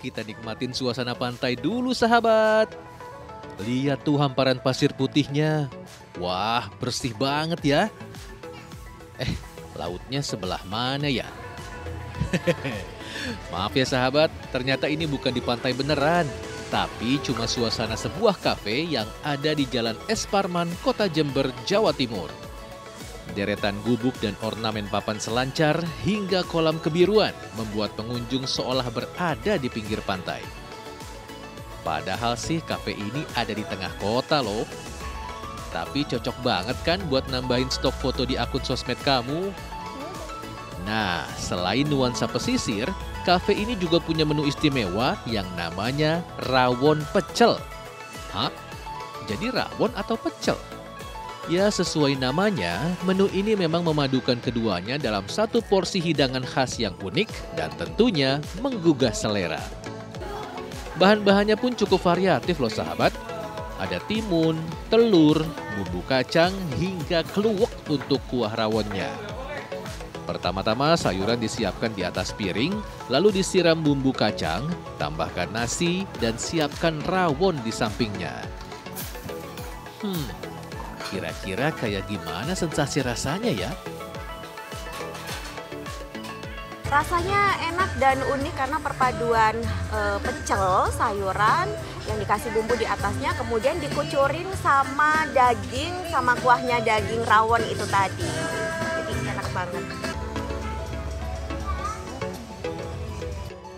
kita nikmatin suasana pantai dulu sahabat. Lihat tuh hamparan pasir putihnya. Wah, bersih banget ya. Lautnya sebelah mana ya? Maaf ya sahabat, ternyata ini bukan di pantai beneran. Tapi cuma suasana sebuah kafe yang ada di Jalan Es Parman, Kota Jember, Jawa Timur. Deretan gubuk dan ornamen papan selancar hingga kolam kebiruan membuat pengunjung seolah berada di pinggir pantai. Padahal sih kafe ini ada di tengah kota loh. Tapi cocok banget kan buat nambahin stok foto di akun sosmed kamu? Nah, selain nuansa pesisir, kafe ini juga punya menu istimewa yang namanya rawon pecel. Hah? Jadi rawon atau pecel? Ya sesuai namanya, menu ini memang memadukan keduanya dalam satu porsi hidangan khas yang unik dan tentunya menggugah selera. Bahan-bahannya pun cukup variatif loh sahabat. Ada timun, telur, bumbu kacang, hingga kluwek untuk kuah rawonnya. Pertama-tama sayuran disiapkan di atas piring, lalu disiram bumbu kacang, tambahkan nasi, dan siapkan rawon di sampingnya. Kira-kira kayak gimana sensasi rasanya ya? Rasanya enak dan unik karena perpaduan pecel, sayuran yang dikasih bumbu di atasnya, kemudian dikucurin sama daging, sama kuahnya daging rawon itu tadi. Jadi enak banget.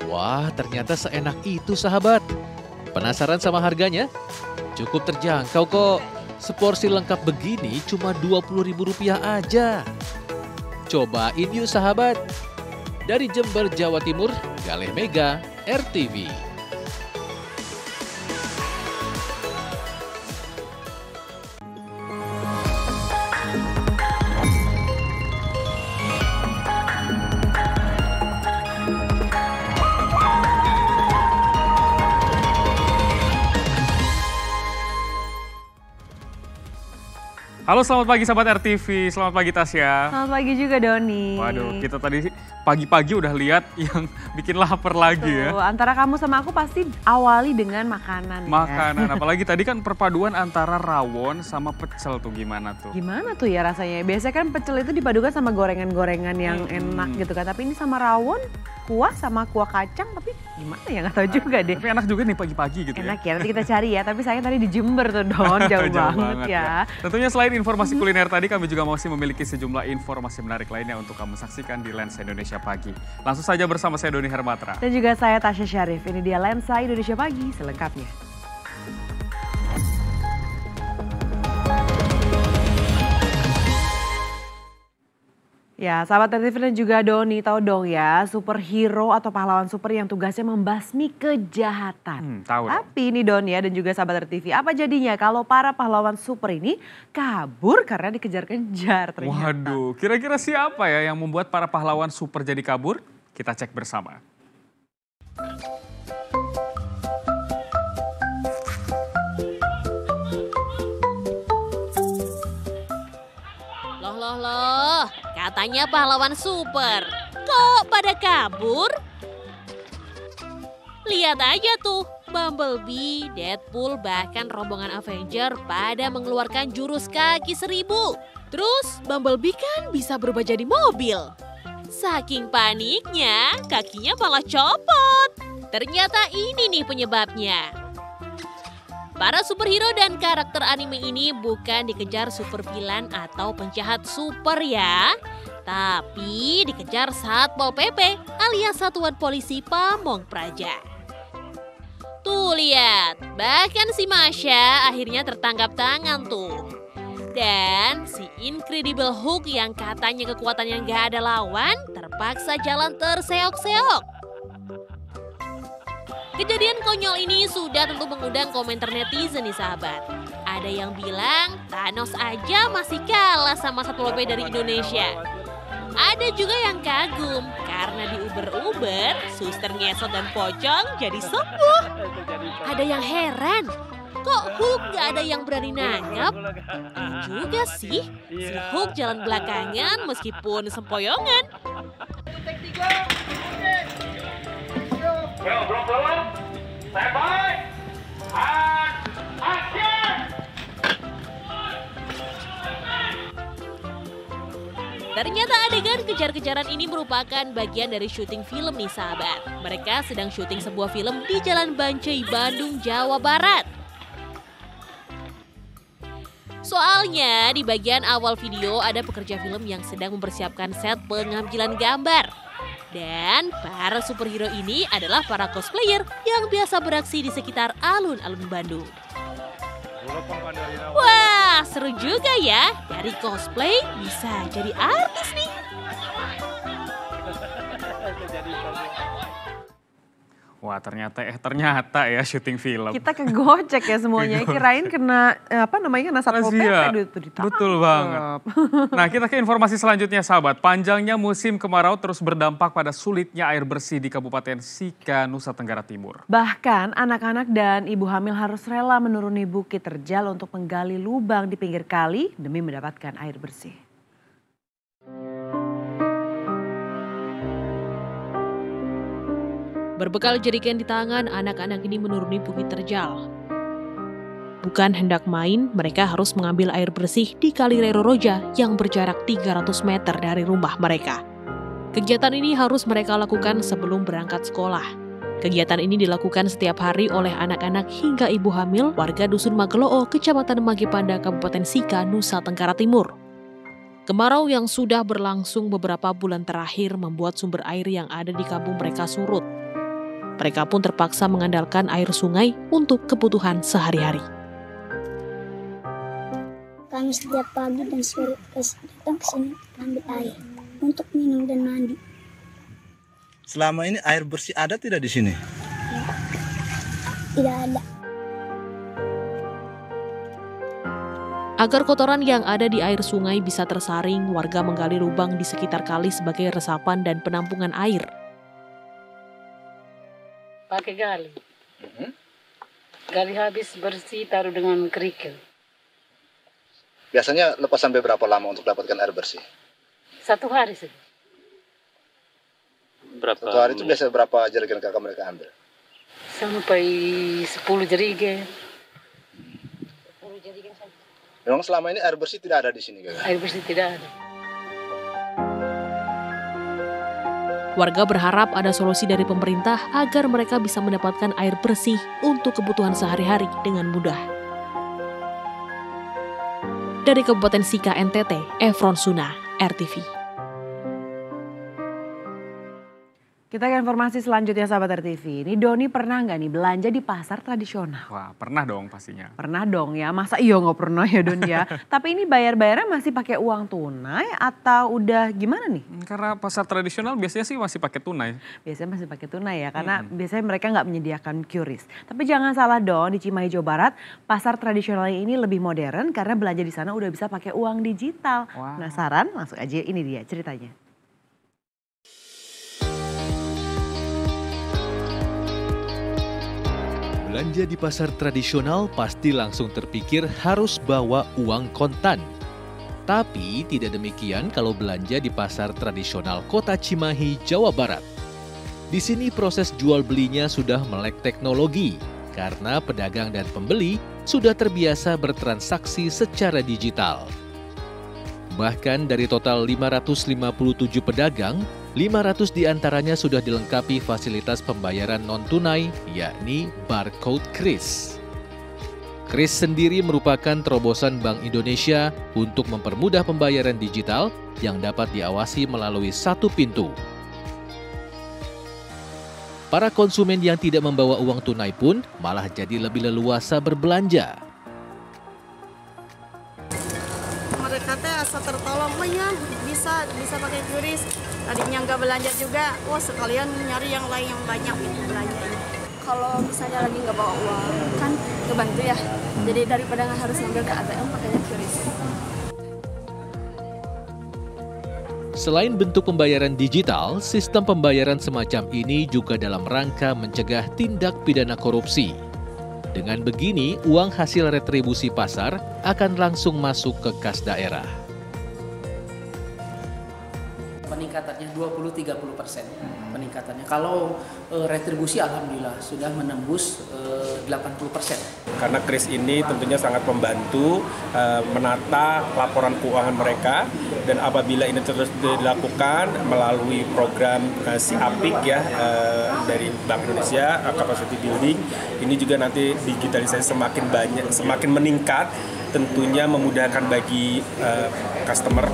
Wah, ternyata seenak itu sahabat. Penasaran sama harganya? Cukup terjangkau kok. Seporsi lengkap begini cuma Rp20.000 aja. Cobain yuk sahabat. Dari Jember, Jawa Timur, Galeh Mega, RTV. Halo, selamat pagi sahabat RTV, selamat pagi Tasya. Selamat pagi juga Doni. Waduh, kita tadi pagi-pagi udah lihat yang bikin lapar lagi ya. Antara kamu sama aku pasti awali dengan makanan. Makanan, apalagi tadi kan perpaduan antara rawon sama pecel tuh gimana tuh? Gimana tuh ya rasanya? Biasanya kan pecel itu dipadukan sama gorengan-gorengan yang enak gitu kan. Tapi ini sama rawon, kuah sama kuah kacang, tapi gimana ya, nggak tahu juga deh. Tapi enak juga nih pagi-pagi gitu enak ya, nanti kita cari ya. Tapi saya tadi di Jember tuh Don, jauh banget ya. Tentunya selain informasi kuliner tadi, kami juga masih memiliki sejumlah informasi menarik lainnya untuk kamu saksikan di Lensa Indonesia Pagi. Langsung saja bersama saya Doni Hermatra. Dan juga saya Tasya Syarif, ini dia Lensa Indonesia Pagi selengkapnya. Ya, sahabat RTV dan juga Doni, tahu dong ya, superhero atau pahlawan super yang tugasnya membasmi kejahatan. Tahu. Tapi ini Don ya, dan juga sahabat RTV, apa jadinya kalau para pahlawan super ini kabur karena dikejar-kejar ternyata? Waduh, kira-kira siapa ya yang membuat para pahlawan super jadi kabur? Kita cek bersama. Loh, katanya pahlawan super. Kok pada kabur? Lihat aja tuh, Bumblebee, Deadpool, bahkan rombongan Avenger pada mengeluarkan jurus kaki 1000. Terus Bumblebee kan bisa berubah jadi mobil. Saking paniknya, kakinya malah copot. Ternyata ini nih penyebabnya. Para superhero dan karakter anime ini bukan dikejar super villain atau penjahat super ya. Tapi dikejar Satpol PP alias Satuan Polisi Pamong Praja. Tuh lihat, bahkan si Masha akhirnya tertangkap tangan tuh. Dan si Incredible Hulk yang katanya kekuatannya gak ada lawan terpaksa jalan terseok-seok. Kejadian konyol ini sudah tentu mengundang komentar netizen nih sahabat. Ada yang bilang Thanos aja masih kalah sama Satpol PP dari Indonesia. Ada juga yang kagum karena di Uber-Uber, suster ngesot dan pocong jadi sembuh. Ada yang heran, kok Hulk gak ada yang berani nangkap? Iya juga sih, si Hulk jalan belakangan meskipun sempoyongan. Ternyata adegan kejar-kejaran ini merupakan bagian dari syuting film nih sahabat. Mereka sedang syuting sebuah film di Jalan Bancai, Bandung, Jawa Barat. Soalnya di bagian awal video ada pekerja film yang sedang mempersiapkan set pengambilan gambar. Dan para superhero ini adalah para cosplayer yang biasa beraksi di sekitar alun-alun Bandung. Wah, seru juga ya. Dari cosplay bisa jadi artis nih. Wah, ternyata ya syuting film. Kita kegocek ya semuanya. Kirain kena kena Satpol PP itu ditangkap. Betul banget. Nah, kita ke informasi selanjutnya sahabat. Panjangnya musim kemarau terus berdampak pada sulitnya air bersih di Kabupaten Sika, Nusa Tenggara Timur. Bahkan anak-anak dan ibu hamil harus rela menuruni bukit terjal untuk menggali lubang di pinggir kali demi mendapatkan air bersih. Berbekal jerigen di tangan, anak-anak ini menuruni bukit terjal. Bukan hendak main, mereka harus mengambil air bersih di Kali Reroroja yang berjarak 300 meter dari rumah mereka. Kegiatan ini harus mereka lakukan sebelum berangkat sekolah. Kegiatan ini dilakukan setiap hari oleh anak-anak hingga ibu hamil warga Dusun Mageloo, Kecamatan Magipanda, Kabupaten Sika, Nusa Tenggara Timur. Kemarau yang sudah berlangsung beberapa bulan terakhir membuat sumber air yang ada di kampung mereka surut. Mereka pun terpaksa mengandalkan air sungai untuk kebutuhan sehari-hari. Kami setiap pagi dan sore datang ke sini ambil air untuk minum dan mandi. Selama ini air bersih ada tidak di sini? Tidak ada. Agar kotoran yang ada di air sungai bisa tersaring, warga menggali lubang di sekitar kali sebagai resapan dan penampungan air. Pakai gali. Gali habis bersih taruh dengan kerikil. Biasanya lepas sampai berapa lama untuk dapatkan air bersih? 1 hari saja. Satu hari itu biasa berapa jerigen kakak mereka ambil? Sampai 10 jerigen. Memang selama ini air bersih tidak ada di sini kakak? Air bersih tidak ada. Warga berharap ada solusi dari pemerintah agar mereka bisa mendapatkan air bersih untuk kebutuhan sehari-hari dengan mudah. Dari Kabupaten Sika, NTT, Efron Suna, RTV. Kita ke informasi selanjutnya sahabat RTV. Ini Doni pernah nggak nih belanja di pasar tradisional? Wah, pernah dong pastinya. Pernah dong ya, masa iya nggak pernah ya Don ya. Tapi ini bayarnya masih pakai uang tunai atau udah gimana nih? Karena pasar tradisional biasanya sih masih pakai tunai. Biasanya masih pakai tunai ya, karena biasanya mereka nggak menyediakan QRIS. Tapi jangan salah dong, di Cimahi Jawa Barat, pasar tradisional ini lebih modern karena belanja di sana udah bisa pakai uang digital. Wow. Penasaran? Langsung aja ini dia ceritanya. Belanja di pasar tradisional pasti langsung terpikir harus bawa uang kontan. Tapi tidak demikian kalau belanja di pasar tradisional Kota Cimahi, Jawa Barat. Di sini proses jual belinya sudah melek teknologi karena pedagang dan pembeli sudah terbiasa bertransaksi secara digital. Bahkan dari total 557 pedagang, 500 diantaranya sudah dilengkapi fasilitas pembayaran non-tunai, yakni barcode KRIS. KRIS sendiri merupakan terobosan Bank Indonesia untuk mempermudah pembayaran digital yang dapat diawasi melalui satu pintu. Para konsumen yang tidak membawa uang tunai pun malah jadi lebih leluasa berbelanja. Mereka teh asa tertolong, oh ya bisa pakai QRIS. Tadinya nggak belanja juga, wah sekalian nyari yang lain yang banyak gitu belanjanya. Kalau misalnya lagi nggak bawa uang, kan kebantu ya. Jadi daripada nggak harus ngambil ke ATM, pakainya QRIS. Selain bentuk pembayaran digital, sistem pembayaran semacam ini juga dalam rangka mencegah tindak pidana korupsi. Dengan begini, uang hasil retribusi pasar akan langsung masuk ke kas daerah. peningkatannya 20-30% peningkatannya. Kalau retribusi alhamdulillah sudah menembus 80%. Karena kris ini tentunya sangat membantu menata laporan keuangan mereka, dan apabila ini terus dilakukan melalui program SIAPIK ya dari Bank Indonesia, capacity building, ini juga nanti digitalisasi semakin meningkat, tentunya memudahkan bagi customer.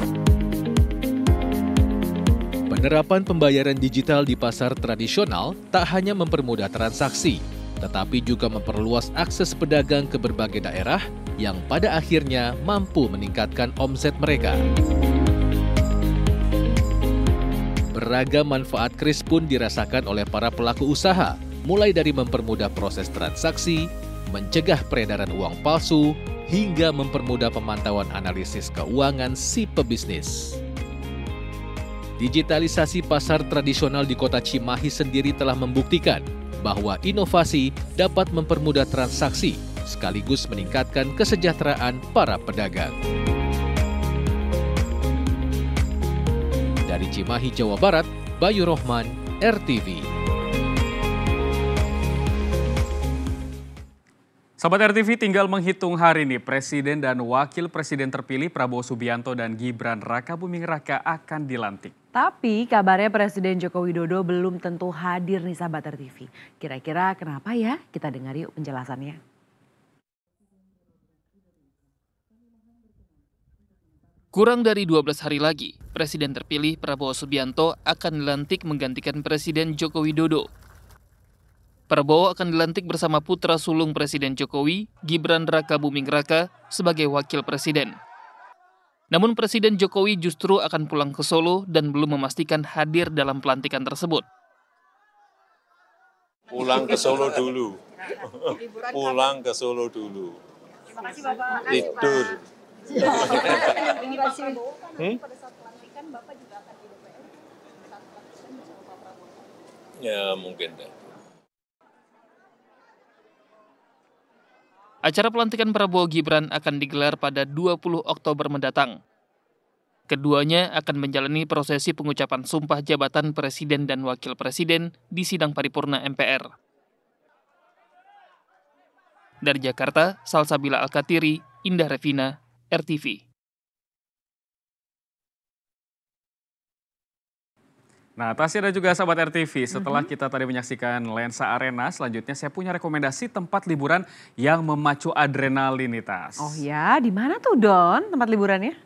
Penerapan pembayaran digital di pasar tradisional tak hanya mempermudah transaksi, tetapi juga memperluas akses pedagang ke berbagai daerah yang pada akhirnya mampu meningkatkan omset mereka. Beragam manfaat kris pun dirasakan oleh para pelaku usaha, mulai dari mempermudah proses transaksi, mencegah peredaran uang palsu, hingga mempermudah pemantauan analisis keuangan si pebisnis. Digitalisasi pasar tradisional di Kota Cimahi sendiri telah membuktikan bahwa inovasi dapat mempermudah transaksi sekaligus meningkatkan kesejahteraan para pedagang. Dari Cimahi, Jawa Barat, Bayu Rohman, RTV. Sobat RTV, tinggal menghitung hari ini Presiden dan Wakil Presiden terpilih Prabowo Subianto dan Gibran Rakabuming Raka akan dilantik. Tapi kabarnya Presiden Joko Widodo belum tentu hadir nih sahabat RTV. Kira-kira kenapa ya? Kita dengar yuk penjelasannya. Kurang dari 12 hari lagi, Presiden terpilih Prabowo Subianto akan dilantik menggantikan Presiden Joko Widodo. Prabowo akan dilantik bersama putra sulung Presiden Jokowi, Gibran Rakabuming Raka, sebagai wakil presiden. Namun Presiden Jokowi justru akan pulang ke Solo dan belum memastikan hadir dalam pelantikan tersebut. Pulang ke Solo dulu. Pulang ke Solo dulu. Tidur. Ya mungkin deh. Acara pelantikan Prabowo Gibran akan digelar pada 20 Oktober mendatang. Keduanya akan menjalani prosesi pengucapan sumpah jabatan Presiden dan Wakil Presiden di sidang paripurna MPR. Dari Jakarta, Salsabila Al-Katiri, Indah Revina, RTV. Nah, Tasya dan juga sahabat RTV, setelah kita tadi menyaksikan Lensa Arena, selanjutnya saya punya rekomendasi tempat liburan yang memacu adrenalin nih, Tas. Oh ya, di mana tuh Don tempat liburannya?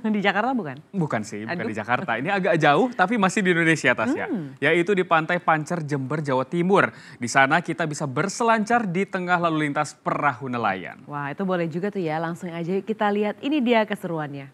Di Jakarta bukan? Bukan sih, bukan di Jakarta. Ini agak jauh tapi masih di Indonesia, Tasya. Yaitu di Pantai Pancer, Jember, Jawa Timur. Di sana kita bisa berselancar di tengah lalu lintas perahu nelayan. Wah, itu boleh juga tuh ya. Langsung aja kita lihat, ini dia keseruannya.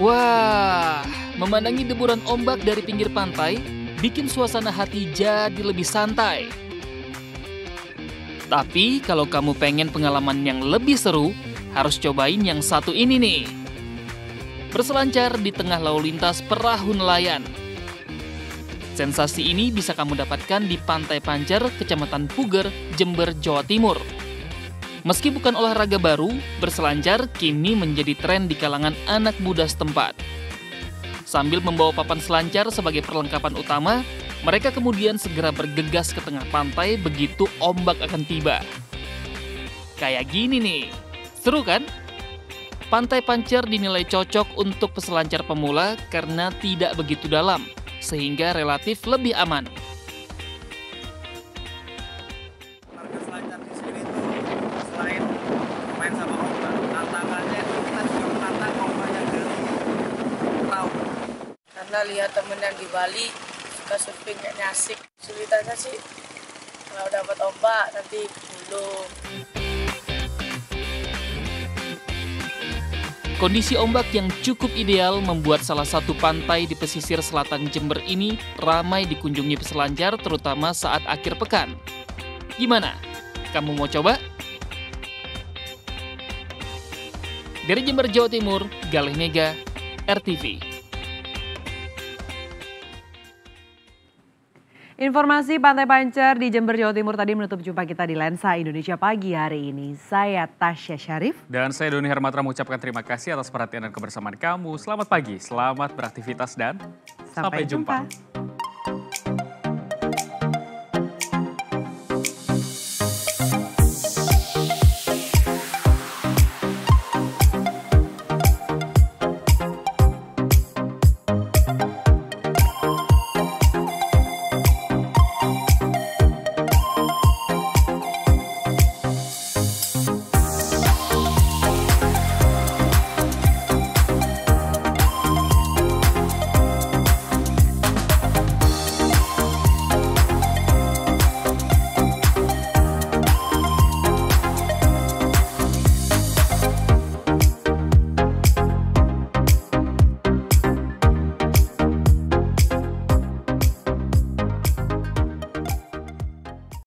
Wah, memandangi deburan ombak dari pinggir pantai bikin suasana hati jadi lebih santai. Tapi kalau kamu pengen pengalaman yang lebih seru, harus cobain yang satu ini nih. Berselancar di tengah lalu lintas perahu nelayan. Sensasi ini bisa kamu dapatkan di Pantai Pancer, Kecamatan Puger, Jember, Jawa Timur. Meski bukan olahraga baru, berselancar kini menjadi tren di kalangan anak muda setempat. Sambil membawa papan selancar sebagai perlengkapan utama, mereka kemudian segera bergegas ke tengah pantai begitu ombak akan tiba. Kayak gini nih, seru kan? Pantai Pancer dinilai cocok untuk peselancar pemula karena tidak begitu dalam, sehingga relatif lebih aman. Karena lihat temen yang di Bali suka surfing kayaknya asik. Sulitannya sih kalau dapat ombak nanti gulung. Kondisi ombak yang cukup ideal membuat salah satu pantai di pesisir selatan Jember ini ramai dikunjungi peselancar terutama saat akhir pekan. Gimana? Kamu mau coba? Dari Jember, Jawa Timur, Galih Mega, RTV. Informasi Pantai Pancer di Jember, Jawa Timur tadi menutup jumpa kita di Lensa Indonesia pagi hari ini. Saya Tasya Syarif. Dan saya Doni Hermatra mengucapkan terima kasih atas perhatian dan kebersamaan kamu. Selamat pagi, selamat beraktivitas dan sampai jumpa.